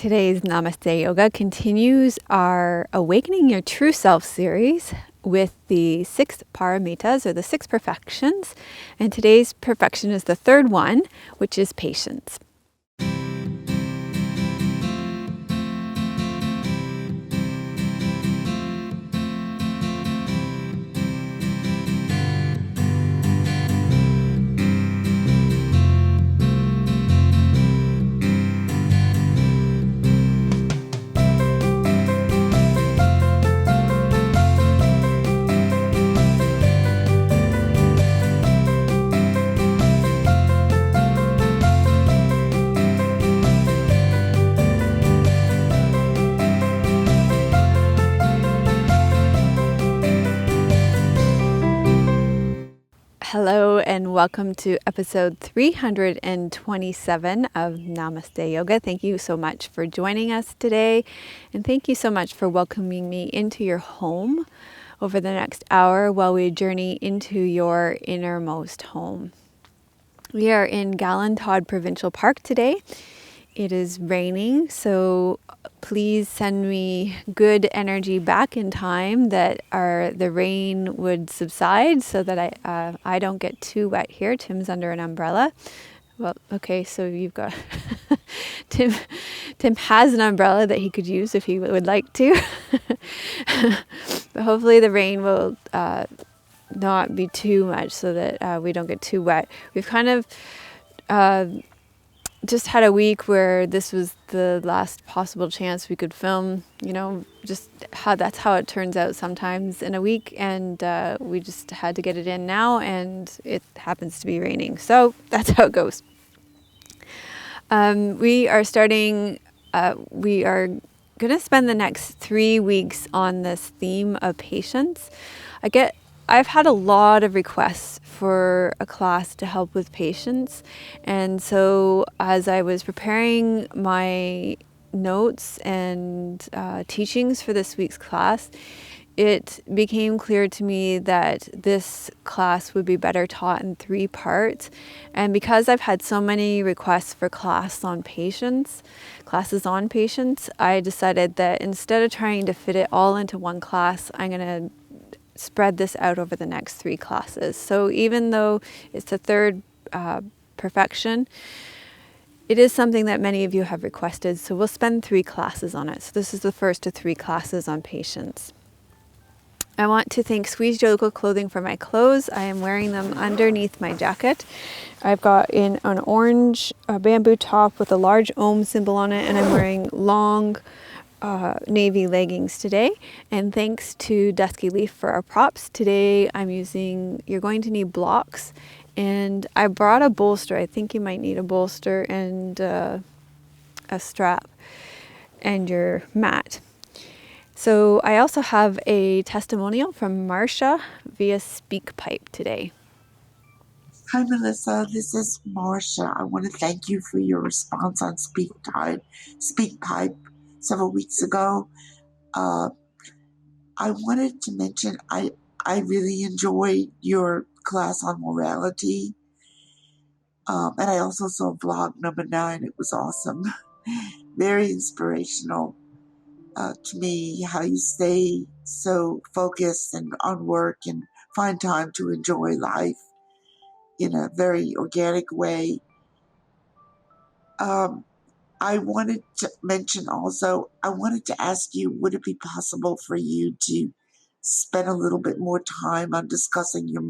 Today's Namaste Yoga continues our Awakening Your True Self series with the 6 paramitas, or the 6 perfections. And today's perfection is the third one, which is patience. Hello and welcome to episode 327 of Namaste Yoga. Thank you so much for joining us today, and thank you so much for welcoming me into your home over the next hour while we journey into your innermost home. We are in Galantad Provincial Park today. It is raining, so please send me good energy back in time that the rain would subside so that I don't get too wet here. Tim's under an umbrella. Well, okay, so you've got Tim has an umbrella that he could use if he would like to. But hopefully the rain will not be too much so that we don't get too wet. We've kind of just had a week where this was the last possible chance we could film, that's how it turns out sometimes in a week, and we just had to get it in now, and it happens to be raining, so that's how it goes. We are going to spend the next 3 weeks on this theme of patience. I've had a lot of requests for a class to help with patience, and so as I was preparing my notes and teachings for this week's class, it became clear to me that this class would be better taught in 3 parts. And because I've had so many requests for classes on patience, I decided that instead of trying to fit it all into one class, I'm going to spread this out over the next 3 classes. So even though it's the third perfection, it is something that many of you have requested, so we'll spend 3 classes on it. So this is the first of 3 classes on patience. I want to thank Squeeze Yoga Clothing for my clothes. I am wearing them underneath my jacket. I've got in an orange bamboo top with a large Om symbol on it, and I'm wearing long navy leggings today. And thanks to Dusky Leaf for our props. Today you're going to need blocks, and I brought a bolster. I think you might need a bolster and a strap and your mat. So I also have a testimonial from Marcia via SpeakPipe today. Hi, Melissa. This is Marcia. I want to thank you for your response on SpeakPipe several weeks ago. I wanted to mention I really enjoyed your class on morality. And I also saw vlog number 9. It was awesome. Very inspirational to me, how you stay so focused and on work and find time to enjoy life in a very organic way. I wanted to mention also, I wanted to ask you, would it be possible for you to spend a little bit more time on discussing the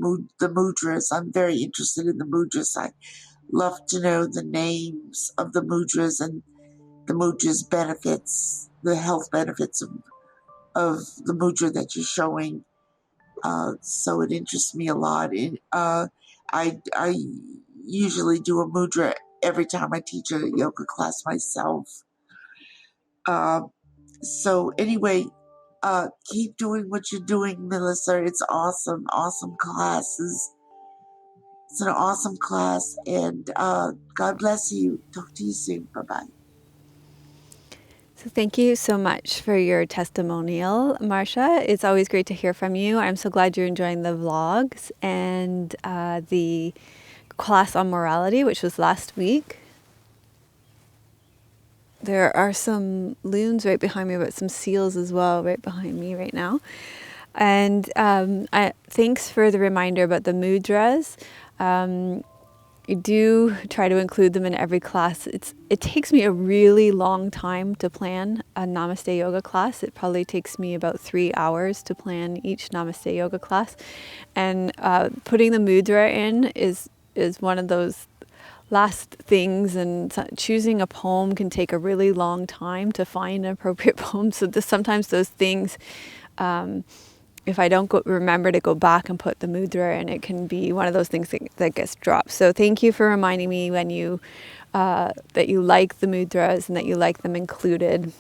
mudras? I'm very interested in the mudras. I love to know the names of the mudras and the mudras benefits, the health benefits of the mudra that you're showing. So it interests me a lot. I usually do a mudra every time I teach a yoga class myself. So anyway, keep doing what you're doing, Melissa. It's awesome classes. It's an awesome class, and God bless you. Talk to you soon. Bye-bye. So thank you so much for your testimonial, Marcia. It's always great to hear from you. I'm so glad you're enjoying the vlogs and the class on morality, which was last week. There are some loons right behind me, but some seals as well right behind me right now. And thanks for the reminder about the mudras. I do try to include them in every class. It takes me a really long time to plan a Namaste yoga class. It probably takes me about 3 hours to plan each Namaste yoga class. And putting the mudra in is one of those last things, and choosing a poem can take a really long time to find an appropriate poem. So sometimes those things, if I don't remember to go back and put the mudra in, it can be one of those things that gets dropped. So thank you for reminding me when that you like the mudras and that you like them included.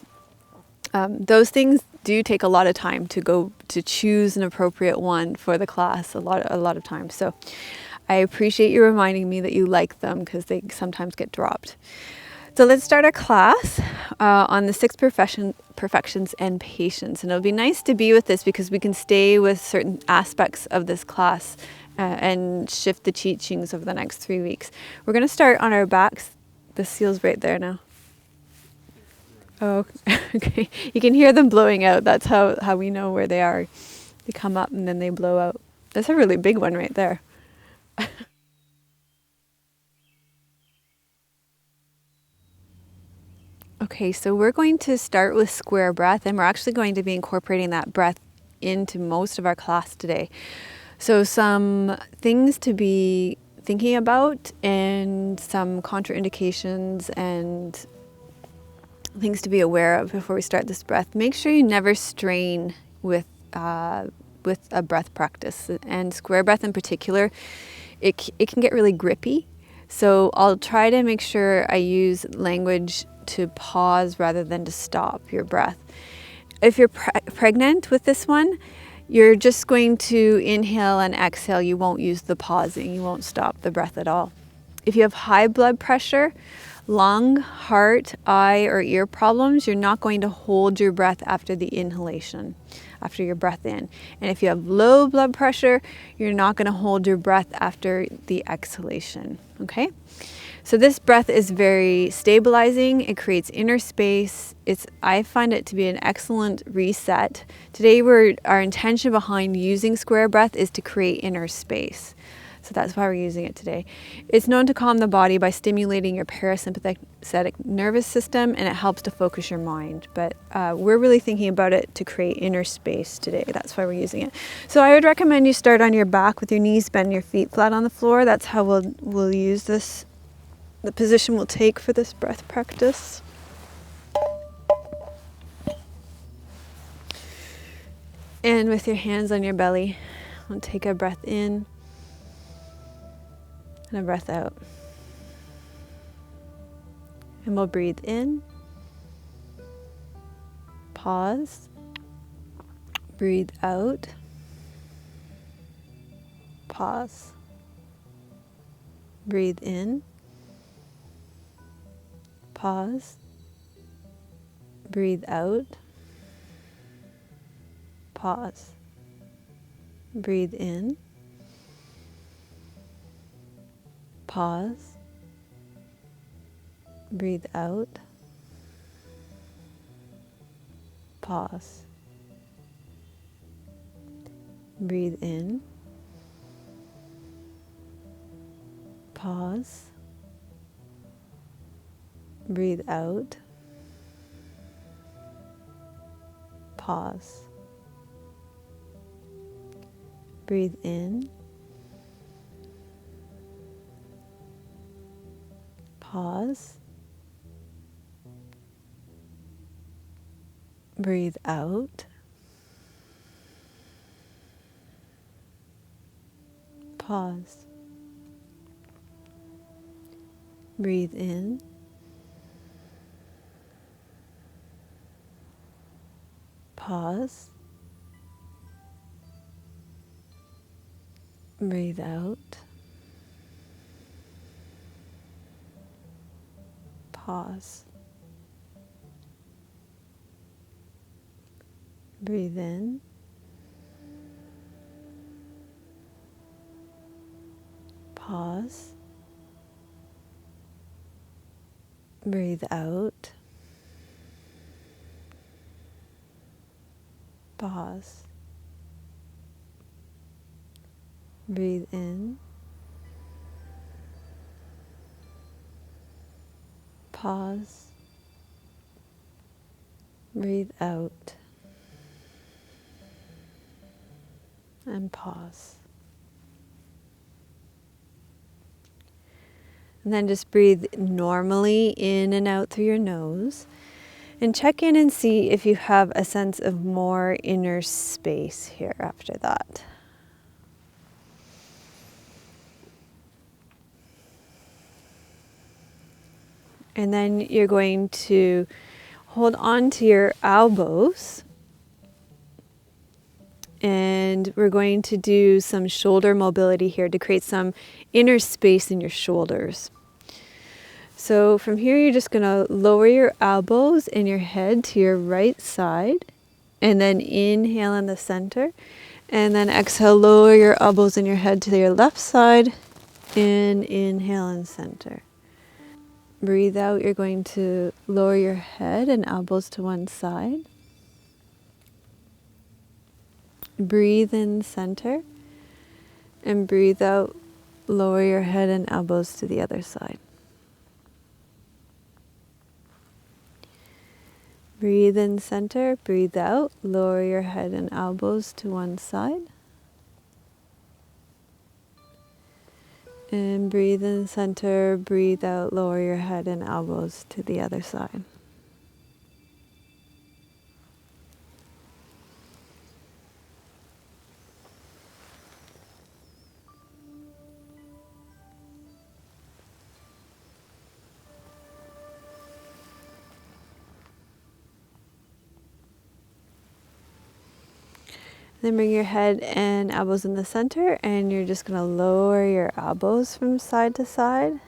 Those things do take a lot of time to choose an appropriate one for the class, a lot of times. So I appreciate you reminding me that you like them, because they sometimes get dropped. So let's start our class on the 6 perfections and patience. And it'll be nice to be with this, because we can stay with certain aspects of this class and shift the teachings over the next 3 weeks. We're going to start on our backs. The seal's right there now. Oh, okay. You can hear them blowing out. That's how we know where they are. They come up and then they blow out. That's a really big one right there. Okay, so we're going to start with square breath, and we're actually going to be incorporating that breath into most of our class today. So some things to be thinking about, and some contraindications and things to be aware of before we start this breath. Make sure you never strain with a breath practice, and square breath in particular. It can get really grippy. So I'll try to make sure I use language to pause rather than to stop your breath. If you're pregnant with this one, you're just going to inhale and exhale. You won't use the pausing. You won't stop the breath at all. If you have high blood pressure, lung, heart, eye, or ear problems, you're not going to hold your breath after the inhalation, after your breath in. And if you have low blood pressure, you're not going to hold your breath after the exhalation. Okay? So this breath is very stabilizing. It creates inner space. I find it to be an excellent reset. Today, our intention behind using square breath is to create inner space. So that's why we're using it today. It's known to calm the body by stimulating your parasympathetic nervous system, and it helps to focus your mind. But we're really thinking about it to create inner space today. That's why we're using it. So I would recommend you start on your back with your knees bent, your feet flat on the floor. That's how we'll use this. The position we'll take for this breath practice. And with your hands on your belly, we'll take a breath in and a breath out. And we'll breathe in, pause, breathe out, pause, breathe in, pause, breathe out, pause, breathe in, pause, breathe out, pause, breathe in, pause, breathe out, pause, breathe in, pause, breathe out, pause, breathe in, pause, breathe out, pause, breathe in, pause, breathe out, pause. Breathe in, pause, breathe out, and pause. And then just breathe normally in and out through your nose. And check in and see if you have a sense of more inner space here after that. And then you're going to hold on to your elbows. And we're going to do some shoulder mobility here to create some inner space in your shoulders. So from here, you're just going to lower your elbows and your head to your right side. And then inhale in the center. And then exhale, lower your elbows and your head to your left side. And inhale and center. Breathe out, you're going to lower your head and elbows to one side. Breathe in center. And breathe out, lower your head and elbows to the other side. Breathe in center, breathe out, lower your head and elbows to one side. And breathe in center, breathe out, lower your head and elbows to the other side. Then bring your head and elbows in the center, and you're just going to lower your elbows from side to side.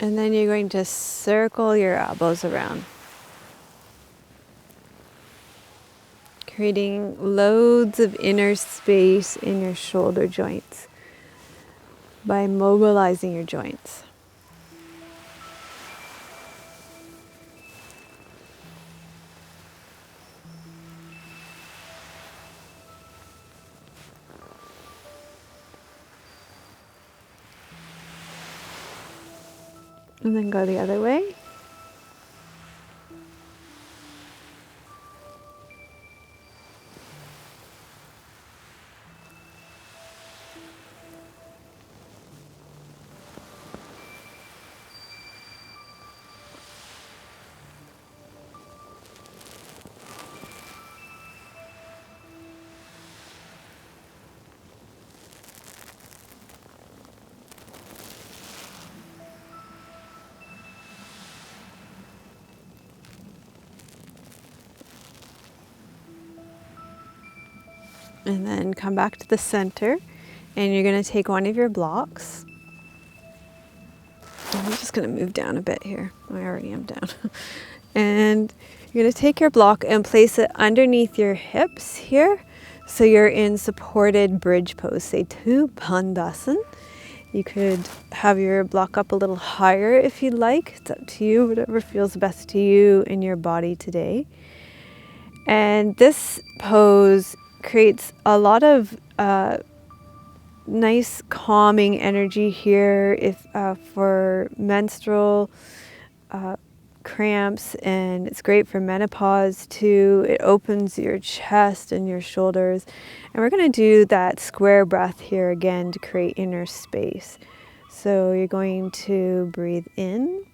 And then you're going to circle your elbows around, creating loads of inner space in your shoulder joints by mobilizing your joints. And then go the other way. And then come back to the center, and you're going to take one of your blocks. I'm just going to move down a bit here. I already am down. And you're going to take your block and place it underneath your hips here. So you're in supported bridge pose, say to Bandhasan. You could have your block up a little higher if you'd like. It's up to you, whatever feels best to you in your body today. And this pose creates a lot of nice calming energy here if for menstrual cramps, and it's great for menopause too. It opens your chest and your shoulders. And we're going to do that square breath here again to create inner space. So you're going to breathe in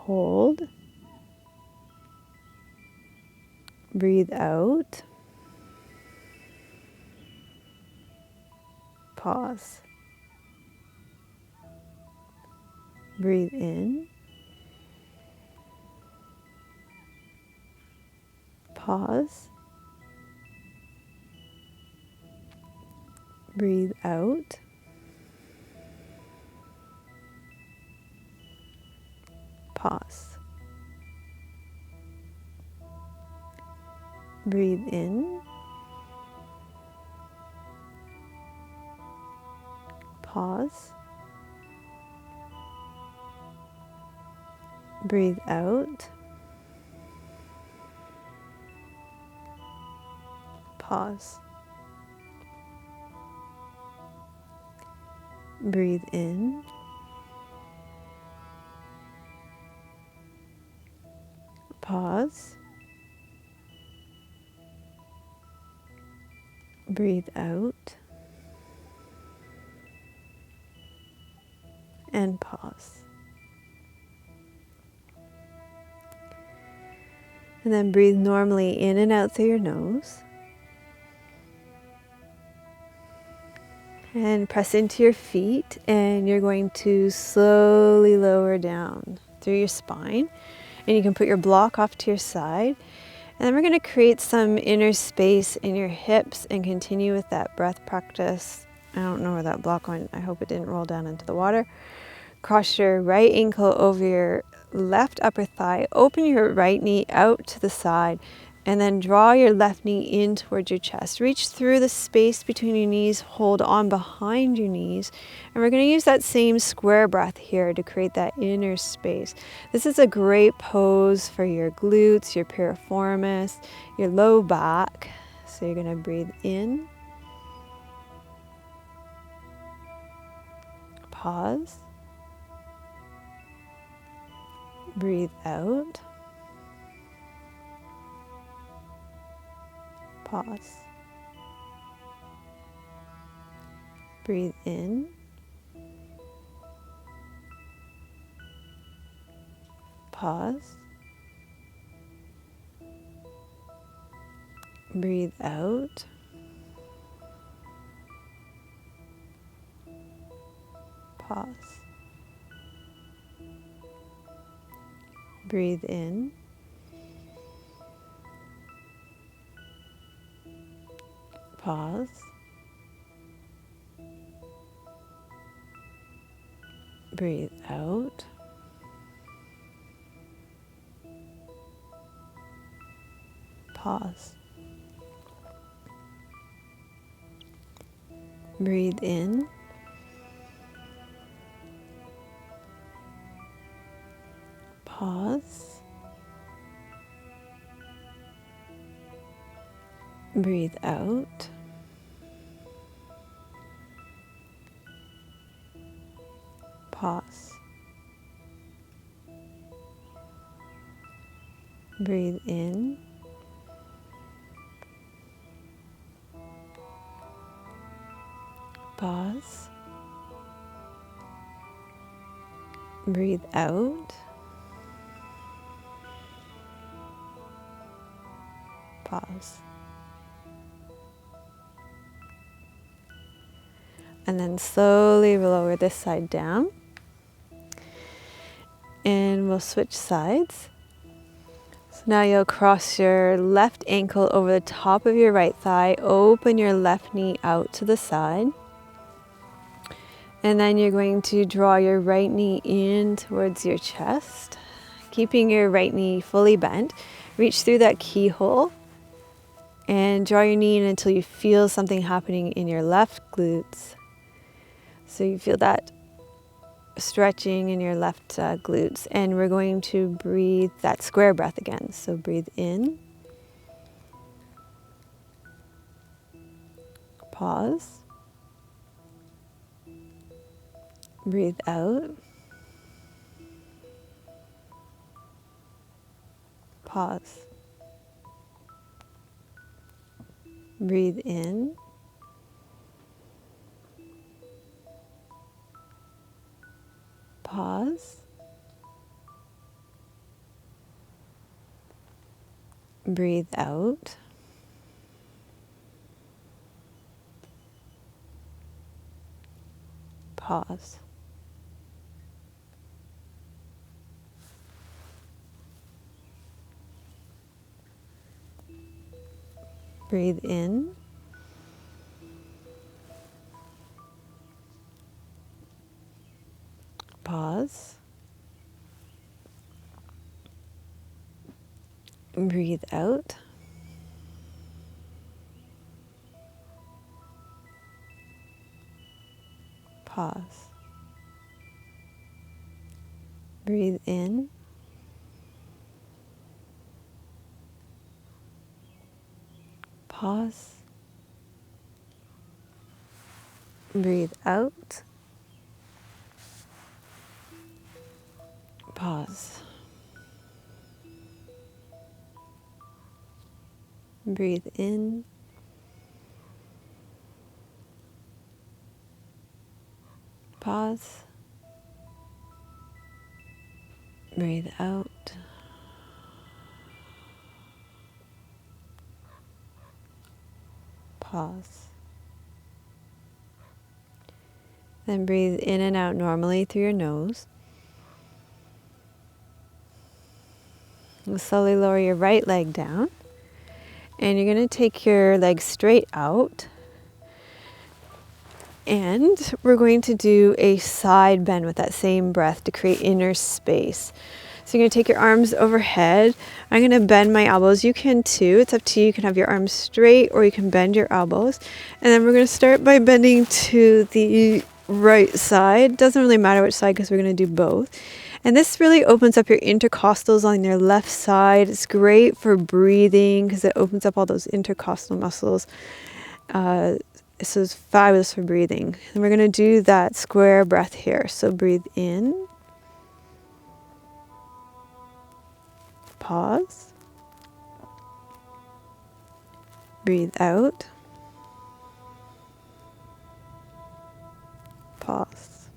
Hold. Breathe out. Pause. Breathe in. Pause. Breathe out. Pause. Breathe in. Pause. Breathe out. Pause. Breathe in. Pause. Breathe out. And pause. And then breathe normally in and out through your nose. And press into your feet, and you're going to slowly lower down through your spine. And you can put your block off to your side. And then we're going to create some inner space in your hips and continue with that breath practice. I don't know where that block went. I hope it didn't roll down into the water. Cross your right ankle over your left upper thigh. Open your right knee out to the side. And then draw your left knee in towards your chest. Reach through the space between your knees. Hold on behind your knees. And we're going to use that same square breath here to create that inner space. This is a great pose for your glutes, your piriformis, your low back. So you're going to breathe in. Pause. Breathe out. Pause. Breathe in. Pause. Breathe out. Pause. Breathe in. Pause. Breathe out. Pause. Breathe in. Pause. Breathe out. Pause. Breathe in. Pause. Breathe out. Pause. And then slowly lower this side down. And we'll switch sides. So now you'll cross your left ankle over the top of your right thigh. Open your left knee out to the side. And then you're going to draw your right knee in towards your chest, keeping your right knee fully bent. Reach through that keyhole and draw your knee in until you feel something happening in your left glutes. So you feel that stretching in your left glutes. And we're going to breathe that square breath again. So breathe in. Pause. Breathe out. Pause. Breathe in. Pause. Breathe out. Pause. Breathe in. Pause. Breathe out. Pause. Breathe in. Pause. Breathe out. Pause. Breathe in. Pause. Breathe out. Pause. Then breathe in and out normally through your nose. We'll slowly lower your right leg down. And you're going to take your leg straight out. And we're going to do a side bend with that same breath to create inner space. So you're going to take your arms overhead. I'm going to bend my elbows. You can too. It's up to you. You can have your arms straight or you can bend your elbows. And then we're going to start by bending to the right side. Doesn't really matter which side because we're going to do both. And this really opens up your intercostals on your left side. It's great for breathing because it opens up all those intercostal muscles. This is fabulous for breathing. And we're going to do that square breath here. So breathe in. Pause. Breathe out. Pause.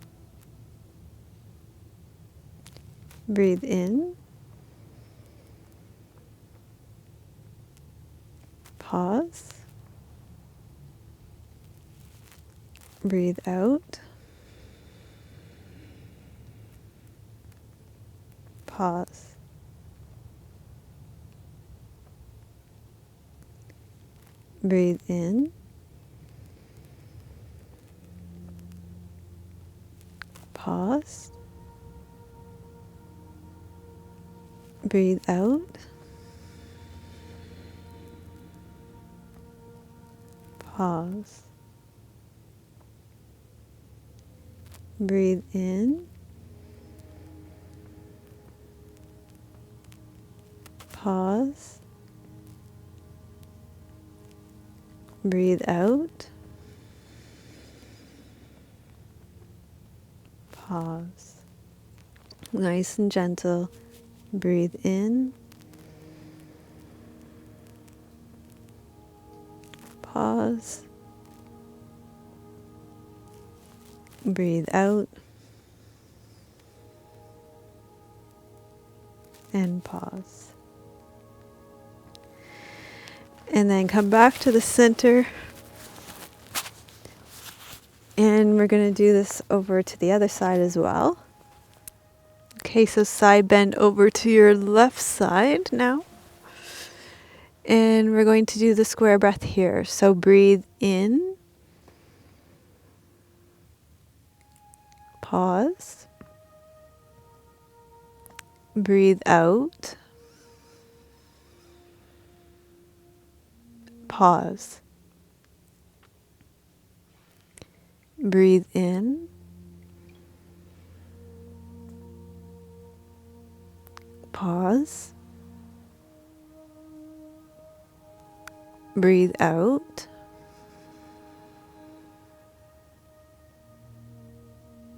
Breathe in. Pause. Breathe out. Pause. Breathe in. Pause. Breathe out. Pause. Breathe in. Pause. Breathe out. Pause. Nice and gentle. Breathe in. Pause. Breathe out. And pause. And then come back to the center. And we're going to do this over to the other side as well. Okay, so side bend over to your left side now. And we're going to do the square breath here. So breathe in. Pause. Breathe out. Pause. Breathe in. Pause. Breathe out.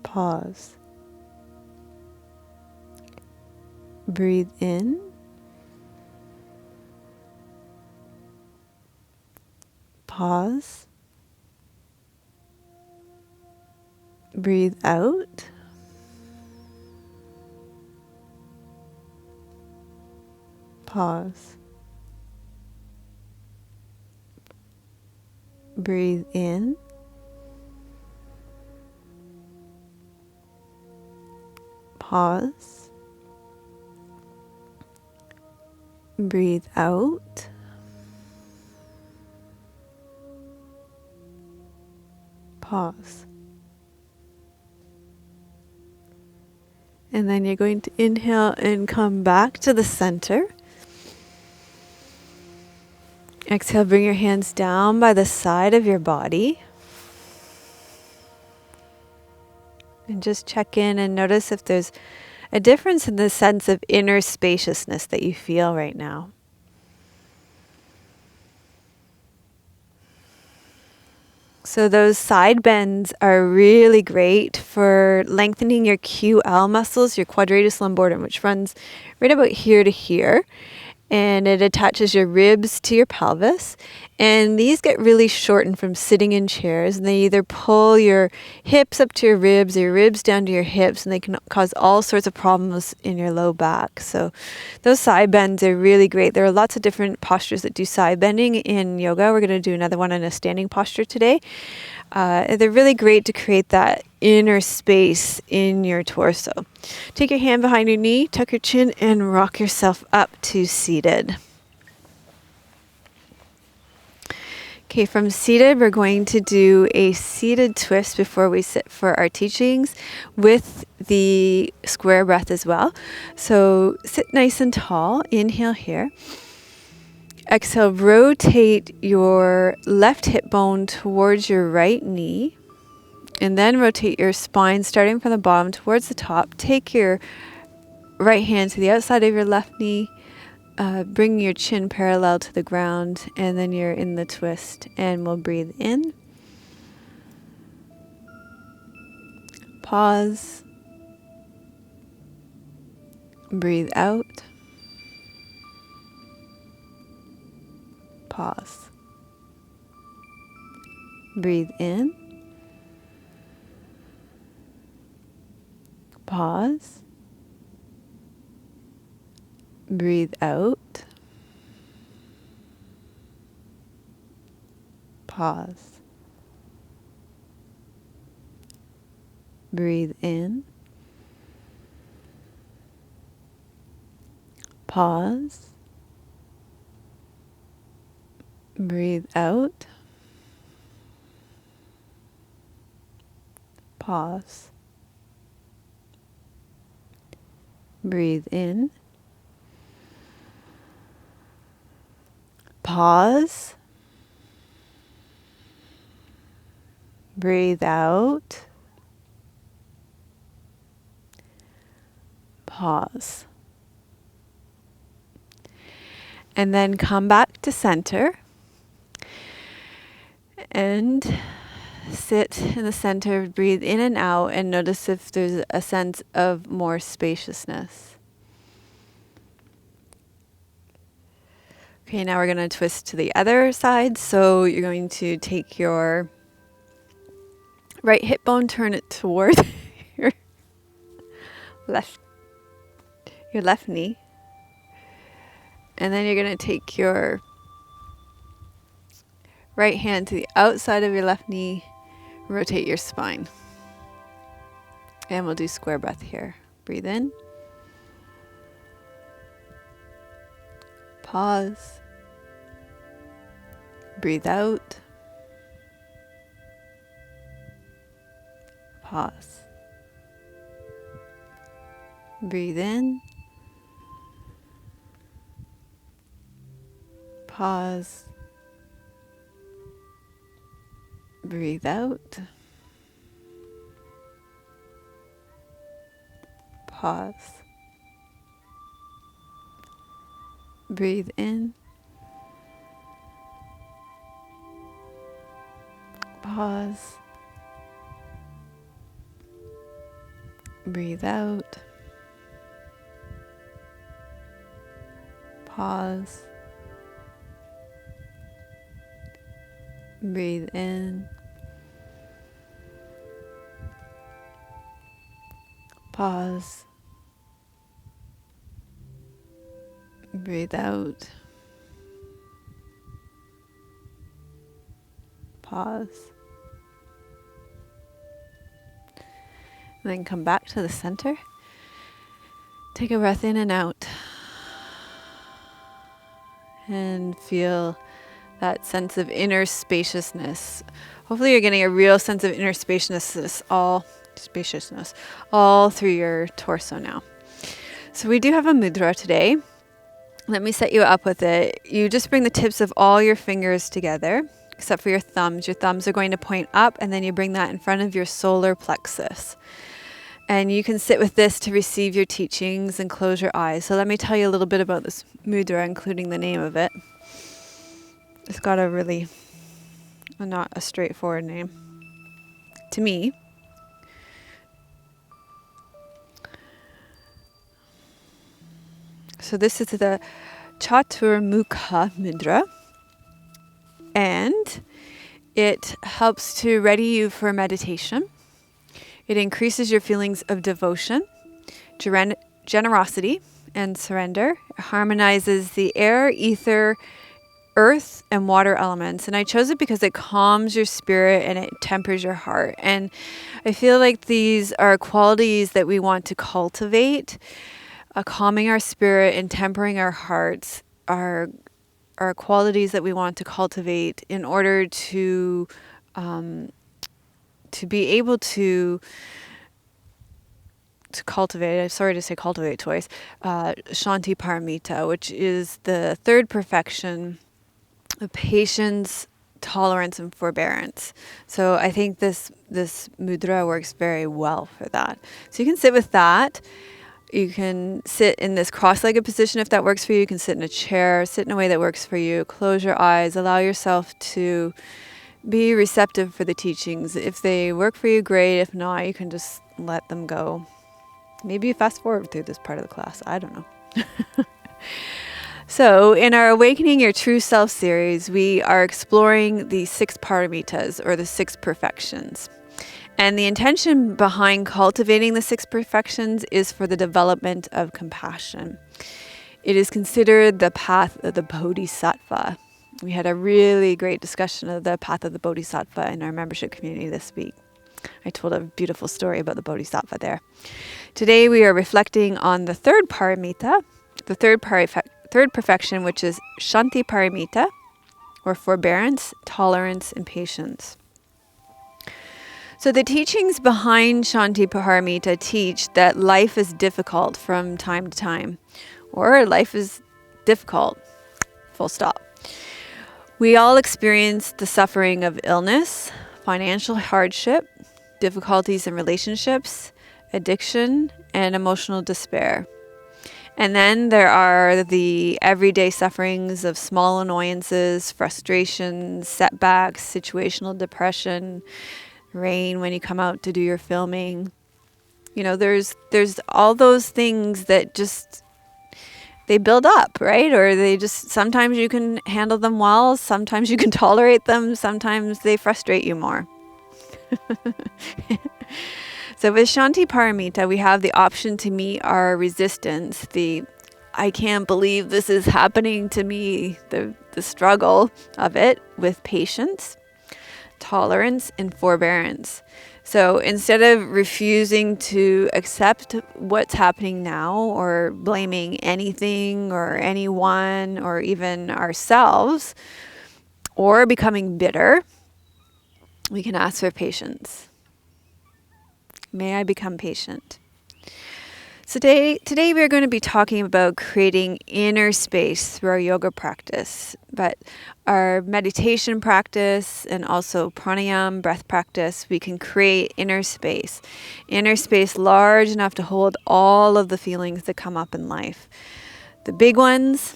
Pause. Breathe in. Pause. Breathe out. Pause. Breathe in. Pause. Breathe out. Pause. And then you're going to inhale and come back to the center. Exhale, bring your hands down by the side of your body. And just check in and notice if there's a difference in the sense of inner spaciousness that you feel right now. So those side bends are really great for lengthening your QL muscles, your quadratus lumborum, which runs right about here to here. And it attaches your ribs to your pelvis. And these get really shortened from sitting in chairs. And they either pull your hips up to your ribs or your ribs down to your hips. And they can cause all sorts of problems in your low back. So those side bends are really great. There are lots of different postures that do side bending in yoga. We're going to do another one in a standing posture today. They're really great to create that inner space in your torso. Take your hand behind your knee, tuck your chin, and rock yourself up to seated. Okay, from seated, we're going to do a seated twist before we sit for our teachings with the square breath as well. So sit nice and tall. Inhale here. Exhale, rotate your left hip bone towards your right knee. And then rotate your spine starting from the bottom towards the top. Take your right hand to the outside of your left knee. Bring your chin parallel to the ground. And then you're in the twist. And we'll breathe in. Pause. Breathe out. Pause. Breathe in. Pause. Breathe out. Pause. Breathe in. Pause. Breathe out. Pause. Breathe in. Pause. Breathe out. Pause. And then come back to center. And sit in the center, breathe in and out, and notice if there's a sense of more spaciousness. Okay, now we're going to twist to the other side. So you're going to take your right hip bone, turn it toward your left knee. And then you're going to take your right hand to the outside of your left knee, rotate your spine. And we'll do square breath here. Breathe in. Pause. Breathe out. Pause. Breathe in. Pause. Breathe out. Pause. Breathe in. Pause. Breathe out. Pause. Breathe in. Pause. Breathe out. Pause. And then come back to the center. Take a breath in and out. And feel that sense of inner spaciousness. Hopefully you're getting a real sense of inner spaciousness all through your torso now. So we do have a mudra today. Let me set you up with it. You just bring the tips of all your fingers together, except for your thumbs. Your thumbs are going to point up, and then you bring that in front of your solar plexus. And you can sit with this to receive your teachings and close your eyes. So let me tell you a little bit about this mudra, including the name of it. It's got not a straightforward name to me. So this is the Chaturmukha Mudra, and it helps to ready you for meditation. It increases your feelings of devotion, generosity, and surrender. It harmonizes the air, ether, earth, and water elements. And I chose it because it calms your spirit and it tempers your heart. And I feel like these are qualities that we want to cultivate. Calming our spirit and tempering our hearts are qualities that we want to cultivate in order to be able to cultivate. Sorry to say cultivate twice. Shanti paramita, which is the third perfection of patience, tolerance, and forbearance. So I think this mudra works very well for that. So you can sit with that. You can sit in this cross-legged position if that works for you. You can sit in a chair, sit in a way that works for you. Close your eyes. Allow yourself to be receptive for the teachings. If they work for you, great. If not, you can just let them go. Maybe fast forward through this part of the class. I don't know. So in our Awakening Your True Self series, we are exploring the 6 paramitas, or the 6 perfections. And the intention behind cultivating the 6 perfections is for the development of compassion. It is considered the path of the Bodhisattva. We had a really great discussion of the path of the Bodhisattva in our membership community this week. I told a beautiful story about the Bodhisattva there. Today we are reflecting on the 3rd paramita, the third perfection, which is Shanti paramita, or forbearance, tolerance, and patience. So the teachings behind Shanti paramita teach that life is difficult from time to time, or life is difficult, full stop. We all experience the suffering of illness, financial hardship, difficulties in relationships, addiction, and emotional despair. And then there are the everyday sufferings of small annoyances, frustrations, setbacks, situational depression, rain when you come out to do your filming. You know, there's all those things that just, they build up, right? Or they just, sometimes you can handle them well, sometimes you can tolerate them, sometimes they frustrate you more. So with Shanti Paramita, we have the option to meet our resistance, the I can't believe this is happening to me, the struggle of it, with patience, tolerance, and forbearance. So instead of refusing to accept what's happening now, or blaming anything or anyone or even ourselves, or becoming bitter, we can ask for patience. May I become patient? So today we're going to be talking about creating inner space through our yoga practice, but our meditation practice and also pranayama, breath practice, we can create inner space large enough to hold all of the feelings that come up in life. The big ones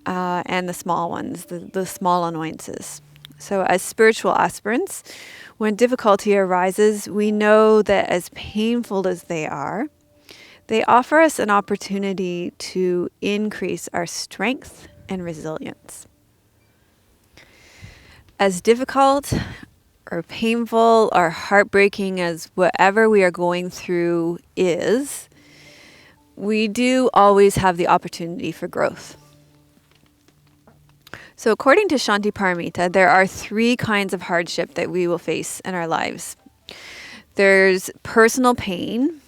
and the small ones, the small annoyances. So as spiritual aspirants, when difficulty arises, we know that as painful as they are, they offer us an opportunity to increase our strength and resilience. As difficult or painful or heartbreaking as whatever we are going through is, we do always have the opportunity for growth. So according to Shanti Paramita, there are 3 kinds of hardship that we will face in our lives. There's personal pain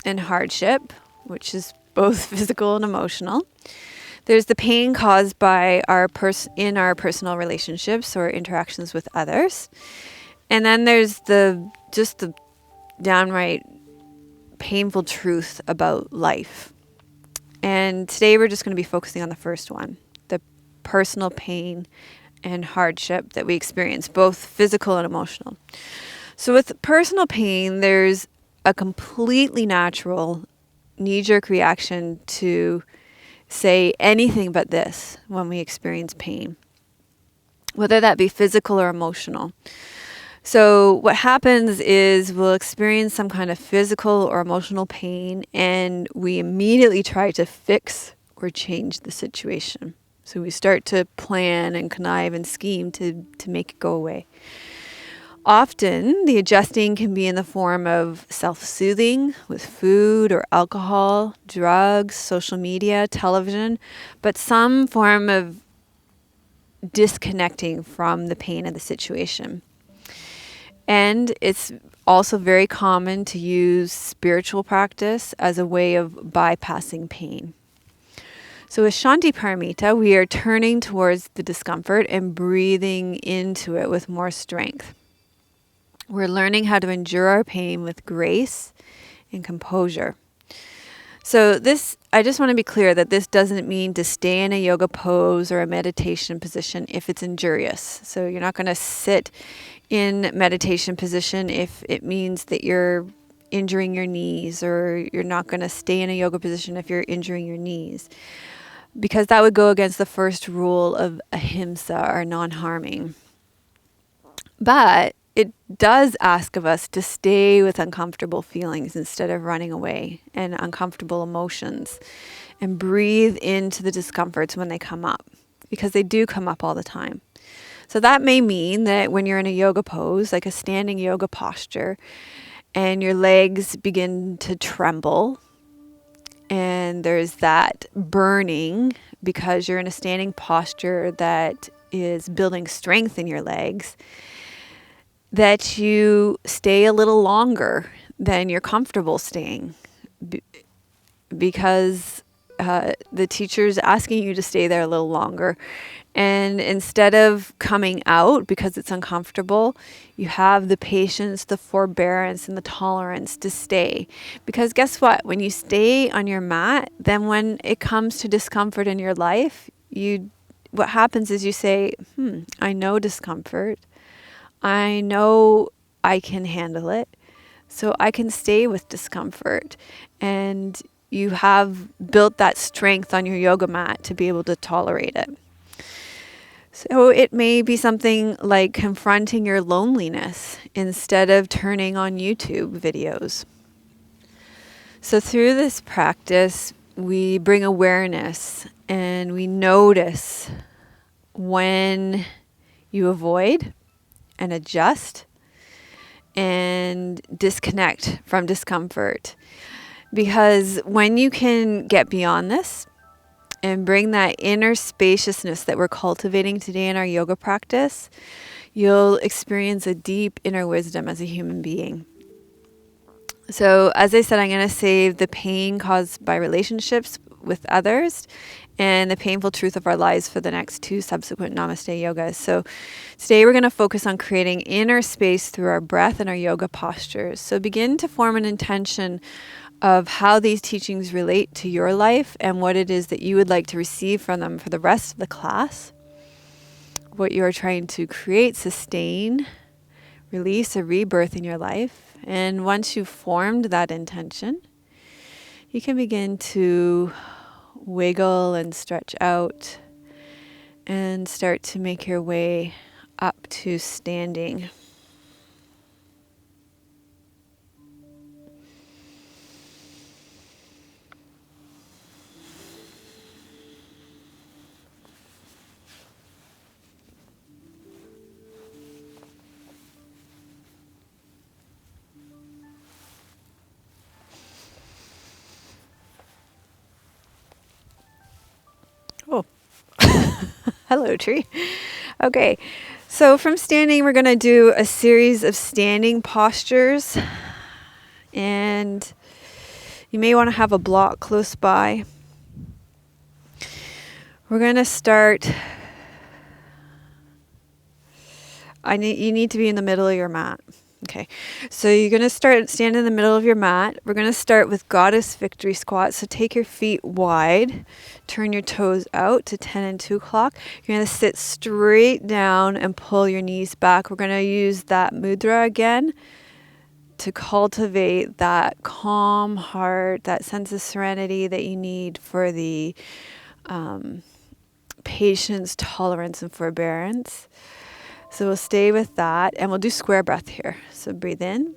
and hardship, which is both physical and emotional. There's the pain caused by in our personal relationships or interactions with others. And then there's the downright painful truth about life. And today we're just going to be focusing on the first one, the personal pain and hardship that we experience, both physical and emotional. So with personal pain, there's a completely natural knee-jerk reaction to say anything but this when we experience pain, whether that be physical or emotional. So what happens is we'll experience some kind of physical or emotional pain, and we immediately try to fix or change the situation. So we start to plan and connive and scheme to make it go away. Often, the adjusting can be in the form of self-soothing with food or alcohol, drugs, social media, television, but some form of disconnecting from the pain of the situation. And it's also very common to use spiritual practice as a way of bypassing pain. So with Shanti Paramita, we are turning towards the discomfort and breathing into it with more strength. We're learning how to endure our pain with grace and composure. So I just want to be clear that this doesn't mean to stay in a yoga pose or a meditation position if it's injurious. So you're not going to sit in meditation position if it means that you're injuring your knees, or you're not going to stay in a yoga position if you're injuring your knees, because that would go against the first rule of ahimsa, or non-harming. But it does ask of us to stay with uncomfortable feelings instead of running away, and uncomfortable emotions, and breathe into the discomforts when they come up, because they do come up all the time. So that may mean that when you're in a yoga pose, like a standing yoga posture, and your legs begin to tremble, and there's that burning because you're in a standing posture that is building strength in your legs, that you stay a little longer than you're comfortable staying, because the teacher's asking you to stay there a little longer. And instead of coming out because it's uncomfortable, you have the patience, the forbearance, and the tolerance to stay. Because guess what? When you stay on your mat, then when it comes to discomfort in your life, what happens is you say, I know discomfort. I know I can handle it, so I can stay with discomfort. And you have built that strength on your yoga mat to be able to tolerate it. So it may be something like confronting your loneliness instead of turning on YouTube videos. So through this practice, we bring awareness and we notice when you avoid and adjust and disconnect from discomfort. Because when you can get beyond this and bring that inner spaciousness that we're cultivating today in our yoga practice, you'll experience a deep inner wisdom as a human being. So, as I said, I'm going to save the pain caused by relationships with others and the painful truth of our lives for the next 2 subsequent Namaste yogas. So today we're going to focus on creating inner space through our breath and our yoga postures. So begin to form an intention of how these teachings relate to your life and what it is that you would like to receive from them for the rest of the class. What you are trying to create, sustain, release, or rebirth in your life. And once you've formed that intention, you can begin to wiggle and stretch out and start to make your way up to standing. Oh. Hello, tree. Okay, so from standing, we're going to do a series of standing postures. And you may want to have a block close by. We're going to start. You need to be in the middle of your mat. Okay, so you're going to stand in the middle of your mat. We're going to start with Goddess Victory Squat. So take your feet wide, turn your toes out to 10 and 2 o'clock. You're going to sit straight down and pull your knees back. We're going to use that mudra again to cultivate that calm heart, that sense of serenity that you need for the patience, tolerance, and forbearance. So we'll stay with that, and we'll do square breath here. So breathe in,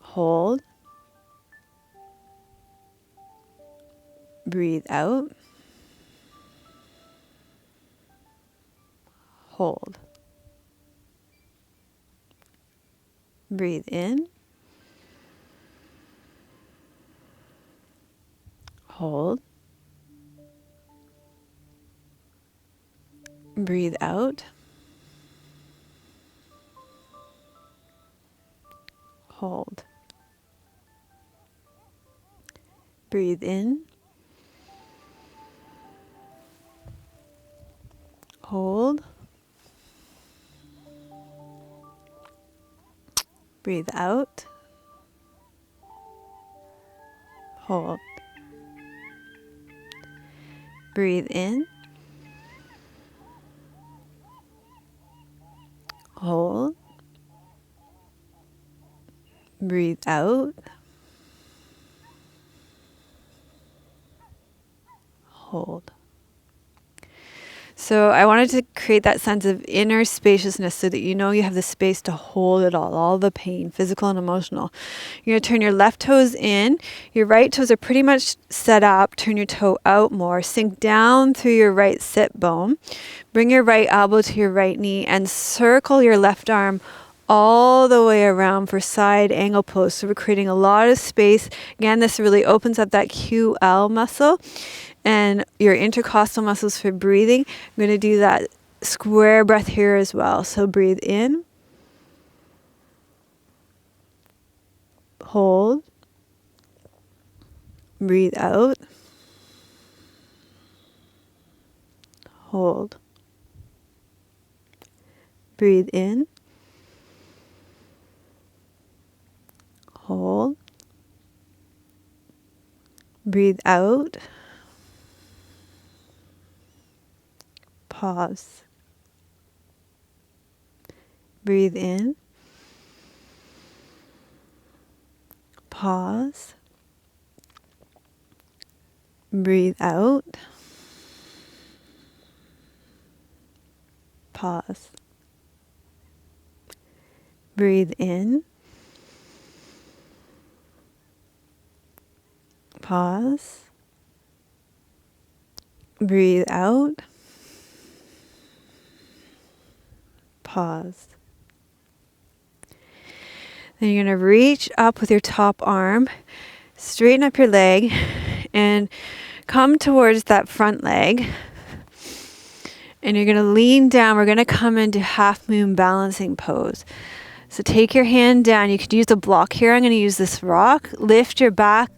hold, breathe out, hold, breathe in, hold, breathe out, hold, breathe in, hold, breathe out, hold, breathe in, hold, breathe out, hold. So I wanted to create that sense of inner spaciousness so that you know you have the space to hold it all the pain, physical and emotional. You're going to turn your left toes in. Your right toes are pretty much set up. Turn your toe out more. Sink down through your right sit bone. Bring your right elbow to your right knee and circle your left arm all the way around for side angle pose. So we're creating a lot of space. Again, this really opens up that QL muscle and your intercostal muscles for breathing. I'm going to do that square breath here as well. So breathe in, hold, breathe out, hold, breathe in, hold, breathe out, pause, breathe in, pause, breathe out, pause, breathe in, pause, breathe out, pause. Then you're going to reach up with your top arm, straighten up your leg, and come towards that front leg. And you're going to lean down. We're going to come into half moon balancing pose. So take your hand down. You could use a block here. I'm going to use this rock. Lift your back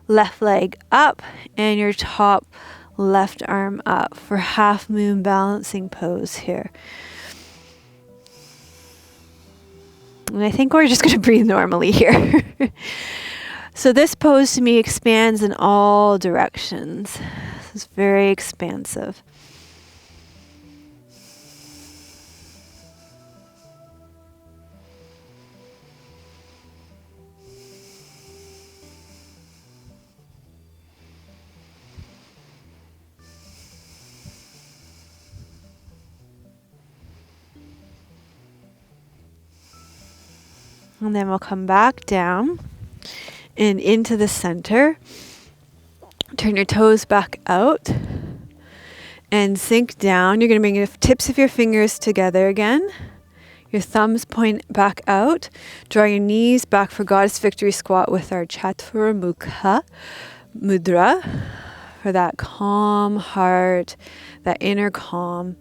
left leg up and your top left arm up for half moon balancing pose here. And I think we're just going to breathe normally here. So this pose to me expands in all directions. It's very expansive. And then we'll come back down and into the center. Turn your toes back out and sink down. You're going to bring your tips of your fingers together again. Your thumbs point back out. Draw your knees back for Goddess Victory Squat with our Chaturmukha Mudra for that calm heart, that inner calm.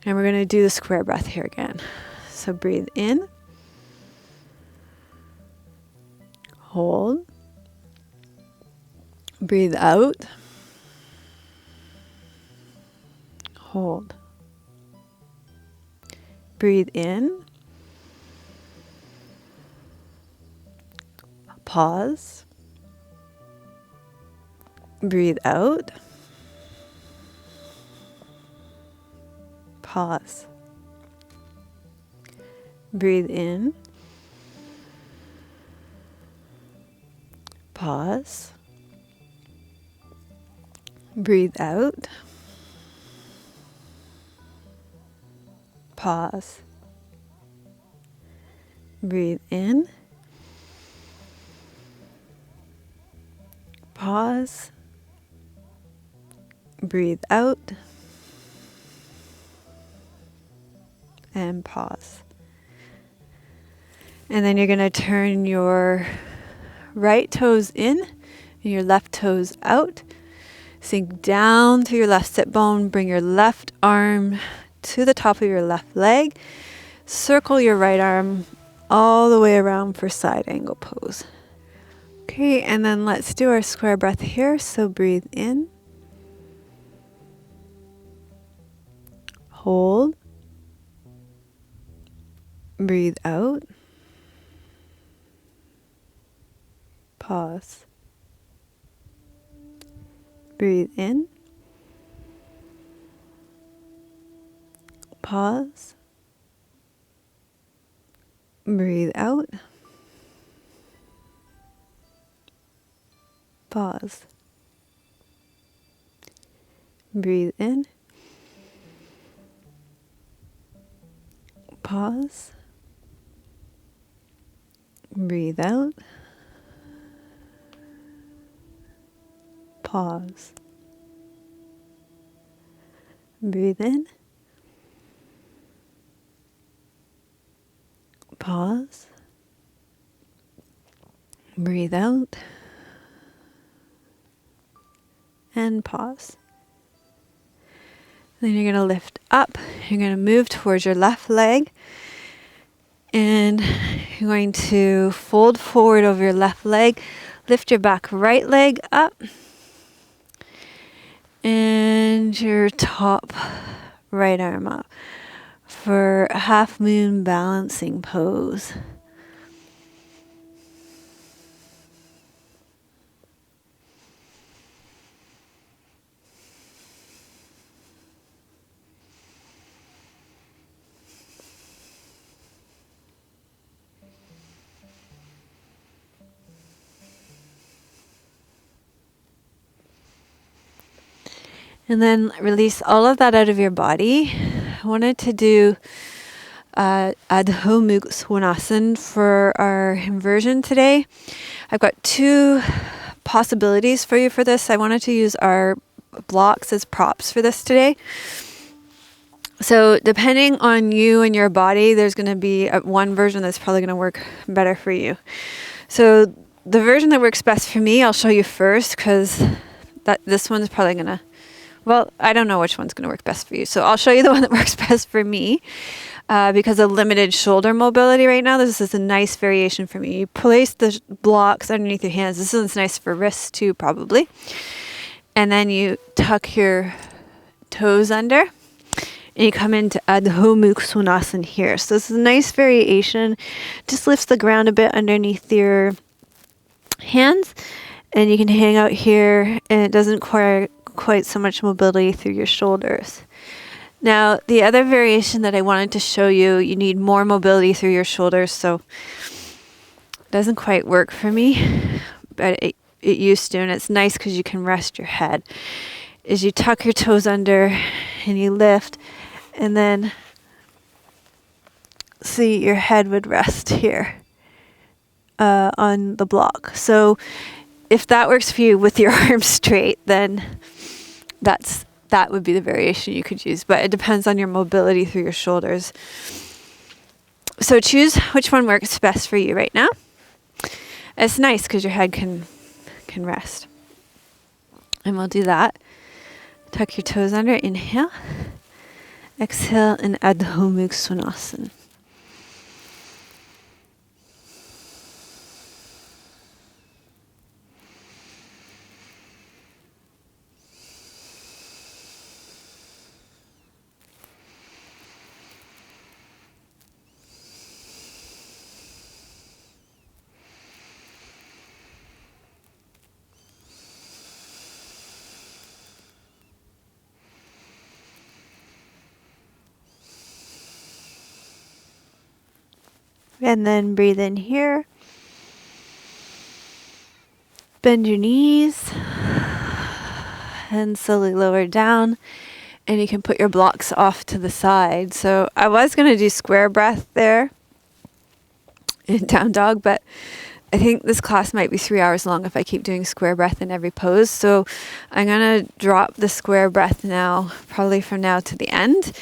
And we're going to do the square breath here again. So breathe in, hold, breathe out, hold, breathe in, pause, breathe out, pause, breathe in, pause, breathe out, pause, breathe in, pause, breathe out, and pause. And then you're going to turn your right toes in and your left toes out. Sink down through your left sit bone. Bring your left arm to the top of your left leg. Circle your right arm all the way around for side angle pose. Okay, and then let's do our square breath here. So breathe in. Hold. Breathe out. Pause. Breathe in. Pause. Breathe out. Pause. Breathe in. Pause. Breathe out. Pause. Breathe in. Pause. Breathe out. And pause. Then you're going to lift up. You're going to move towards your left leg. And you're going to fold forward over your left leg. Lift your back right leg up. And your top right arm up for a half moon balancing pose. And then release all of that out of your body. I wanted to do Adho Mukha Svanasana for our inversion today. I've got two possibilities for you for this. I wanted to use our blocks as props for this today. So depending on you and your body, there's going to be one version that's probably going to work better for you. So the version that works best for me, I'll show you first because this one's probably going to, well, I don't know which one's going to work best for you. So I'll show you the one that works best for me because of limited shoulder mobility right now. This is a nice variation for me. You place the blocks underneath your hands. This one's nice for wrists too, probably. And then you tuck your toes under. And you come into Adho Mukha Svanasana here. So this is a nice variation. Just lifts the ground a bit underneath your hands. And you can hang out here. And it doesn't require quite so much mobility through your shoulders. Now, the other variation that I wanted to show you, you need more mobility through your shoulders. So it doesn't quite work for me. But it used to. And it's nice because you can rest your head. Is you tuck your toes under and you lift. And then, see, your head would rest here on the block. So if that works for you with your arms straight, then that would be the variation you could use. But it depends on your mobility through your shoulders. So choose which one works best for you right now. It's nice because your head can rest. And we'll do that. Tuck your toes under. Inhale. Exhale in Adho Mukha Svanasana. And then breathe in here. Bend your knees. And slowly lower down. And you can put your blocks off to the side. So I was going to do square breath there in down dog, but I think this class might be 3 hours long if I keep doing square breath in every pose. So I'm going to drop the square breath now, probably from now to the end.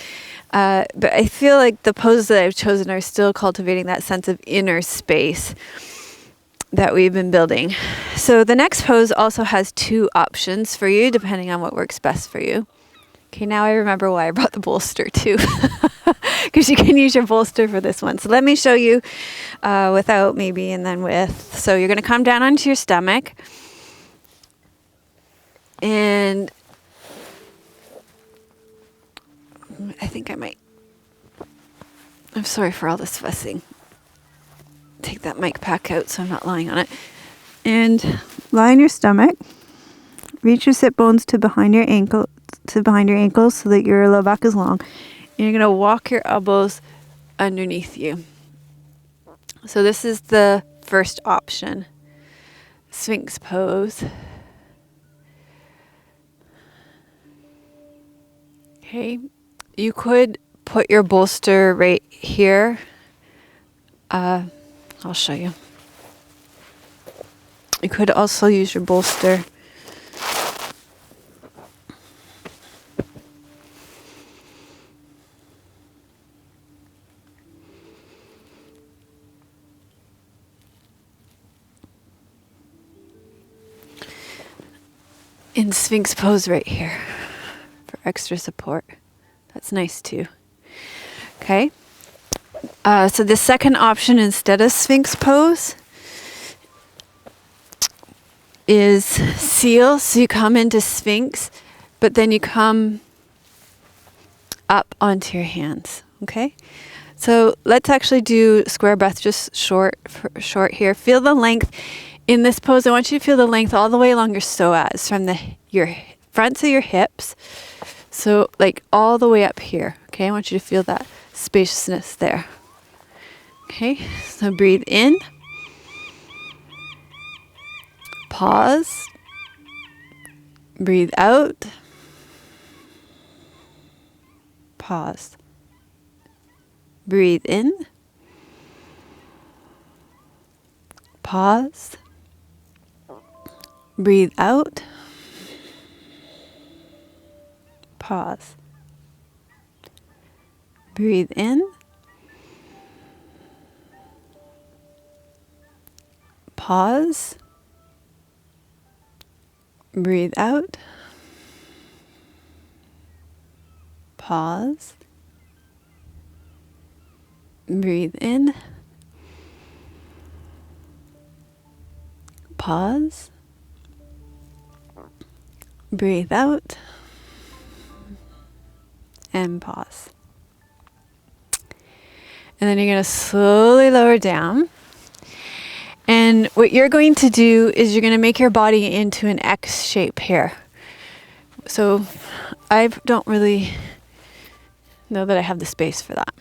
But I feel like the poses that I've chosen are still cultivating that sense of inner space that we've been building. So the next pose also has 2 options for you, depending on what works best for you. Okay, now I remember why I brought the bolster too, because you can use your bolster for this one. So let me show you without maybe and then with. So you're going to come down onto your stomach. And I think I might. I'm sorry for all this fussing. Take that mic pack out so I'm not lying on it. And lie on your stomach. Reach your sit bones to behind your ankles so that your low back is long. And you're going to walk your elbows underneath you. So this is the first option. Sphinx pose. Okay. You could put your bolster right here. I'll show you. You could also use your bolster in Sphinx pose right here for extra support. That's nice too. Okay. So the second option instead of Sphinx pose is seal. So you come into Sphinx, but then you come up onto your hands. Okay. So let's actually do square breath, just short here. Feel the length in this pose. I want you to feel the length all the way along your psoas from your fronts of your hips. So like all the way up here. Okay. I want you to feel that spaciousness there. Okay. So breathe in. Pause. Breathe out. Pause. Breathe in. Pause. Breathe out. Pause. Breathe in. Pause. Breathe out. Pause. Breathe in. Pause. Breathe out. And pause. And then you're going to slowly lower down. And what you're going to do is you're going to make your body into an X shape here. So I don't really know that I have the space for that.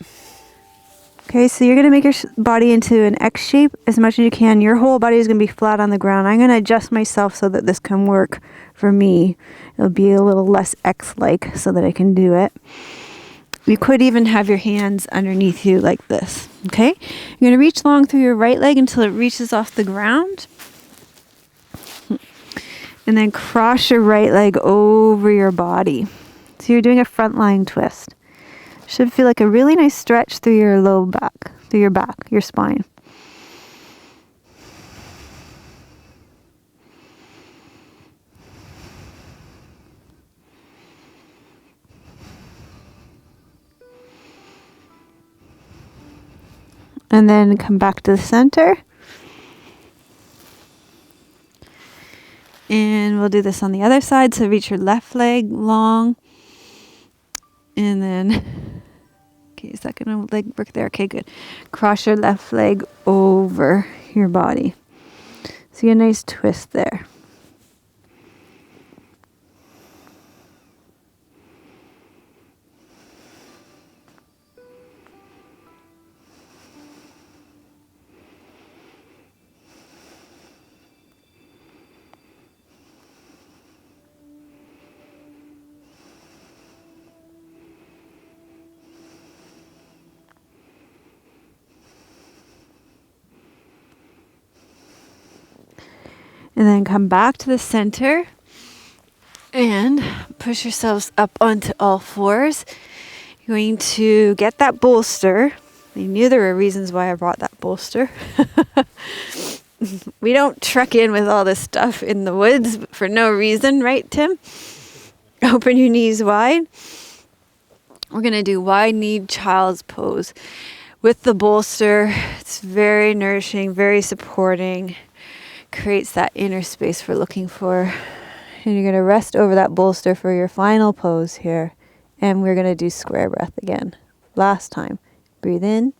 Okay, so you're going to make your body into an X shape as much as you can. Your whole body is going to be flat on the ground. I'm going to adjust myself so that this can work for me. It'll be a little less X-like so that I can do it. You could even have your hands underneath you like this. Okay, you're going to reach long through your right leg until it reaches off the ground. And then cross your right leg over your body. So you're doing a front lying twist. Should feel like a really nice stretch through your low back, through your back, your spine. And then come back to the center. And we'll do this on the other side. So reach your left leg long. And then, okay, is that going to leg work there? Okay, good. Cross your left leg over your body. See a nice twist there. And then come back to the center and push yourselves up onto all fours. You're going to get that bolster. I knew there were reasons why I brought that bolster. We don't trek in with all this stuff in the woods for no reason, right, Tim? Open your knees wide. We're going to do wide-kneed child's pose with the bolster. It's very nourishing, very supporting. Creates that inner space we're looking for. And you're going to rest over that bolster for your final pose here. And we're going to do square breath again. Last time. Breathe in.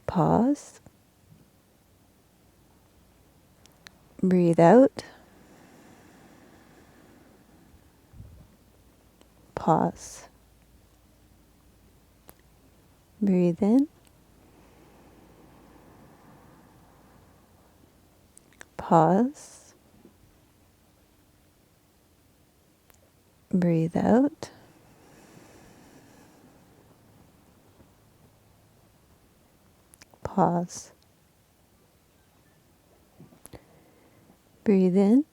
Pause. Breathe out. Pause. Breathe in. Pause. Breathe out. Pause. Breathe in.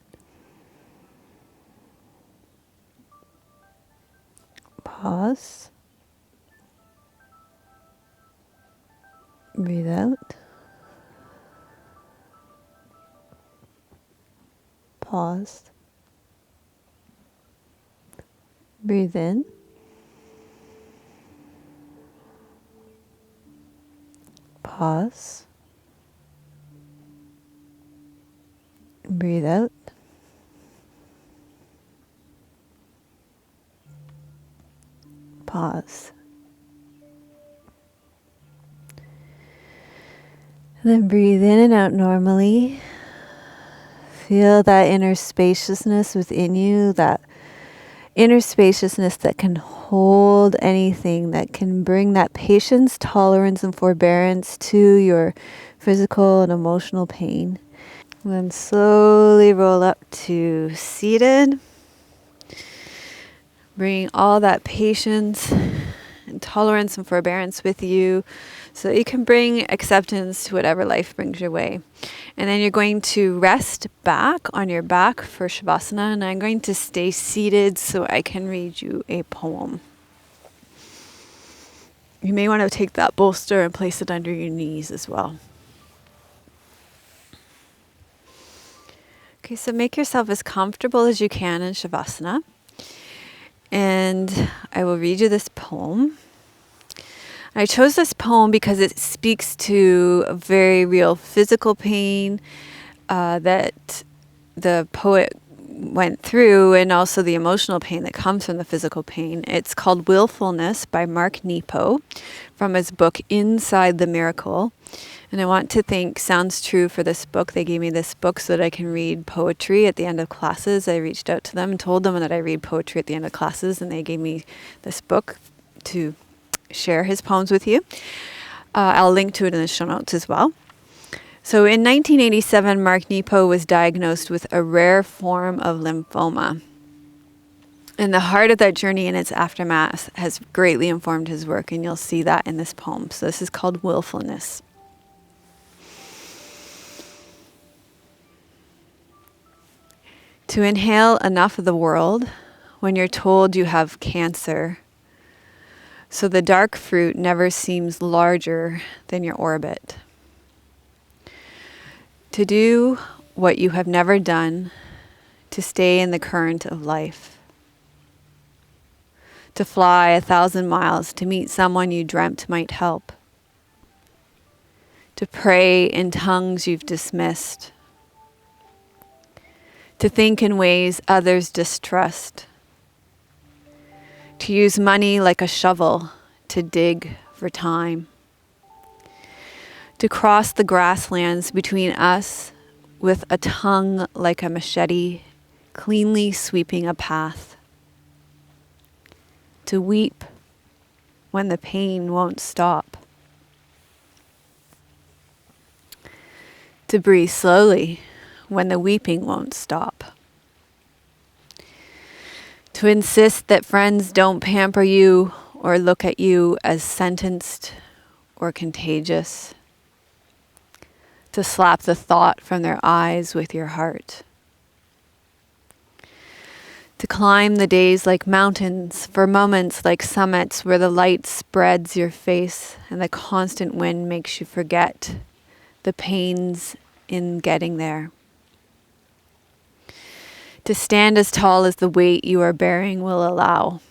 Pause. Breathe out. Pause. Breathe in. Pause. Breathe out. Pause. And then breathe in and out normally. Feel that inner spaciousness within you, that inner spaciousness that can hold anything, that can bring that patience, tolerance, and forbearance to your physical and emotional pain. And then slowly roll up to seated. Bring all that patience and tolerance and forbearance with you so that you can bring acceptance to whatever life brings your way. And then you're going to rest back on your back for Savasana, and I'm going to stay seated so I can read you a poem. You may want to take that bolster and place it under your knees as well. Okay, so make yourself as comfortable as you can in Shavasana. And I will read you this poem. I chose this poem because it speaks to a very real physical pain that the poet went through, and also the emotional pain that comes from the physical pain. It's called Willfulness by Mark Nepo from his book Inside the Miracle. And I want to thank Sounds True for this book. They gave me this book so that I can read poetry at the end of classes. I reached out to them and told them that I read poetry at the end of classes, and they gave me this book to share his poems with you. I'll link to it in the show notes as well. So in 1987, Mark Nepo was diagnosed with a rare form of lymphoma. And the heart of that journey and its aftermath has greatly informed his work, and you'll see that in this poem. So this is called Willfulness. To inhale enough of the world when you're told you have cancer, so the dark fruit never seems larger than your orbit. To do what you have never done, to stay in the current of life. to fly 1,000 miles to meet someone you dreamt might help, to pray in tongues you've dismissed, to think in ways others distrust, to use money like a shovel to dig for time, to cross the grasslands between us with a tongue like a machete, cleanly sweeping a path, to weep when the pain won't stop, to breathe slowly when the weeping won't stop, to insist that friends don't pamper you or look at you as sentenced or contagious, to slap the thought from their eyes with your heart, to climb the days like mountains, for moments like summits where the light spreads your face and the constant wind makes you forget the pains in getting there. To stand as tall as the weight you are bearing will allow.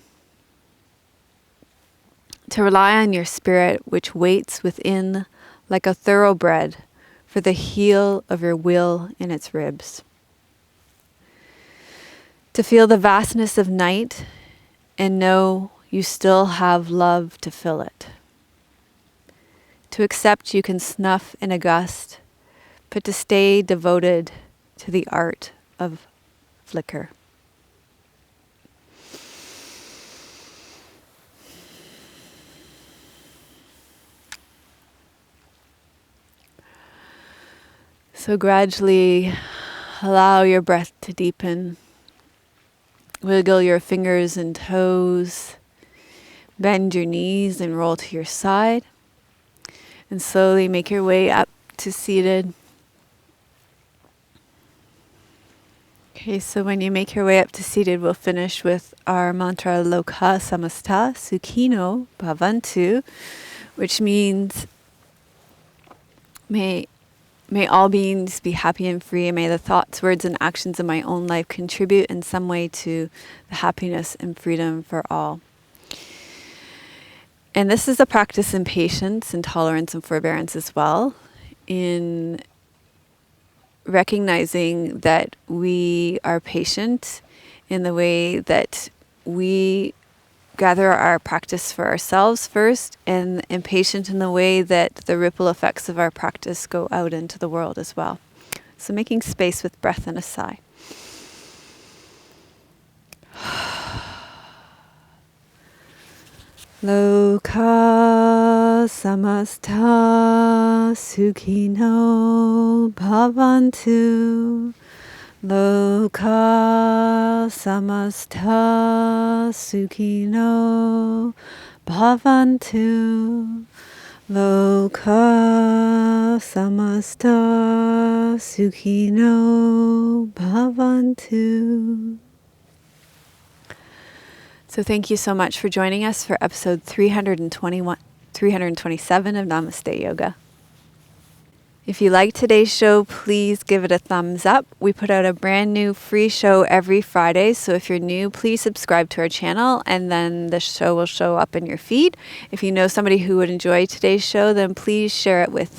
To rely on your spirit, which waits within like a thoroughbred for the heel of your will in its ribs. To feel the vastness of night and know you still have love to fill it. To accept you can snuff in a gust, but to stay devoted to the art of flicker. So gradually allow your breath to deepen. Wiggle your fingers and toes. Bend your knees and roll to your side. And slowly make your way up to seated. Okay, so when you make your way up to seated, we'll finish with our mantra Loka Samasta Sukhino Bhavantu, which means may all beings be happy and free, and may the thoughts, words, and actions of my own life contribute in some way to the happiness and freedom for all. And this is a practice in patience and tolerance and forbearance as well, in recognizing that we are patient in the way that we gather our practice for ourselves first, and patient in the way that the ripple effects of our practice go out into the world as well. So making space with breath and a sigh. Loka samasta sukhino bhavantu. Loka samasta sukhino bhavantu. Loka samasta sukhino bhavantu. So thank you so much for joining us for episode 327 of Namaste Yoga. If you liked today's show, please give it a thumbs up. We put out a brand new free show every Friday, so if you're new, please subscribe to our channel, and then the show will show up in your feed. If you know somebody who would enjoy today's show, then please share it with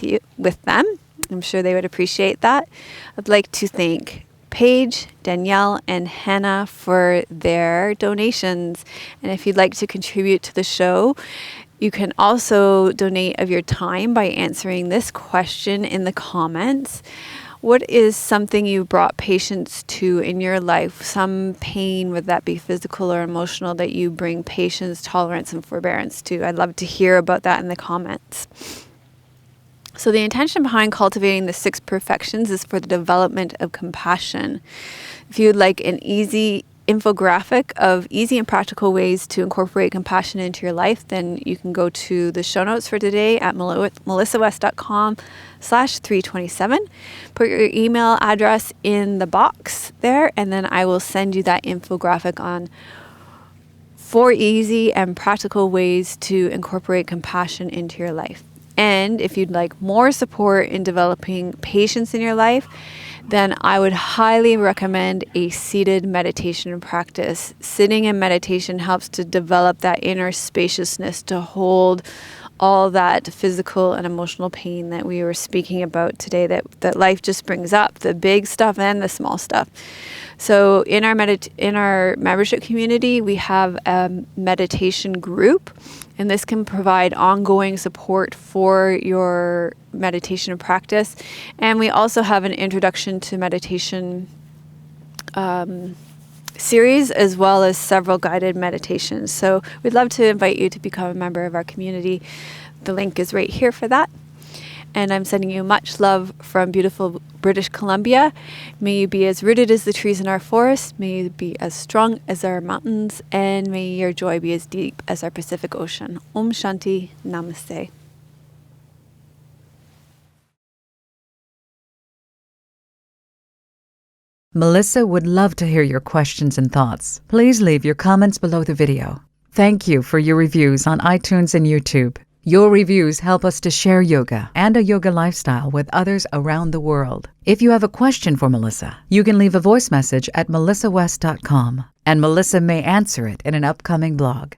them. I'm sure they would appreciate that. I'd like to thank Paige, Danielle, and Hannah for their donations. And if you'd like to contribute to the show, you can also donate of your time by answering this question in the comments. What is something you brought patience to in your life? Some pain, whether that be physical or emotional, that you bring patience, tolerance, and forbearance to? I'd love to hear about that in the comments. So the intention behind cultivating the 6 perfections is for the development of compassion. If you would like an easy infographic of easy and practical ways to incorporate compassion into your life, then you can go to the show notes for today at melissawest.com/327. Put your email address in the box there, and then I will send you that infographic on 4 easy and practical ways to incorporate compassion into your life. And if you'd like more support in developing patience in your life, then I would highly recommend a seated meditation practice. Sitting in meditation helps to develop that inner spaciousness to hold all that physical and emotional pain that we were speaking about today, that life just brings up, the big stuff and the small stuff. So in our membership community, we have a meditation group, and this can provide ongoing support for your meditation practice. And we also have an introduction to meditation series, as well as several guided meditations. So we'd love to invite you to become a member of our community. The link is right here for that. And I'm sending you much love from beautiful British Columbia. May you be as rooted as the trees in our forest. May you be as strong as our mountains. And may your joy be as deep as our Pacific Ocean. Om Shanti. Namaste. Melissa would love to hear your questions and thoughts. Please leave your comments below the video. Thank you for your reviews on iTunes and YouTube. Your reviews help us to share yoga and a yoga lifestyle with others around the world. If you have a question for Melissa, you can leave a voice message at melissawest.com, and Melissa may answer it in an upcoming blog.